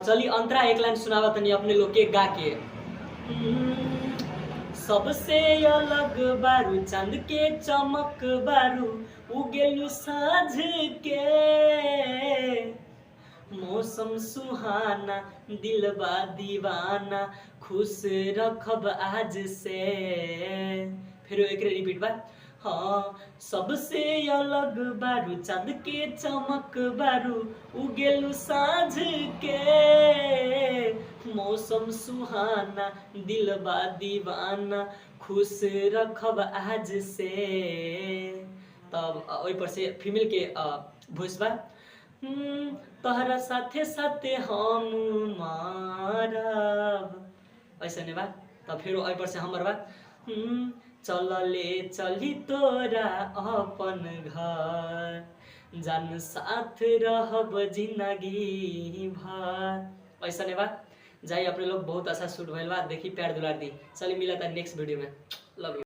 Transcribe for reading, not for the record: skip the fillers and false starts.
चलिए अंतरा एक लाइन सुनावा तनी अपने लोग के गा के। सबसे अलग बारू चांद के चमक बारू उगेलू साँझ के मौसम सुहाना दिलबा दीवाना खुश रखब आज से। फिर एक रिपीट बा। हाँ सबसे अलग बारू चांद के चमक बारू उगेलू साँझ के मौसम सुहाना दिलबा दीवाना खुश रखब आज से। तब ओइ पर से फीमेल के वॉइस बा। तहरा साथे साथे हम मारब ऐसा नहीं बा। तब फिर ओइ पर से हमर बा। चलले चली तोरा अपन घर जान साथ रहब जिंदगी भर ऐसा नहीं बा। जाइए अपने लोग बहुत अच्छा शूट भइल बा। देखी प्यार दुलार दी। चलिए मिला था नेक्स्ट वीडियो में। Love you.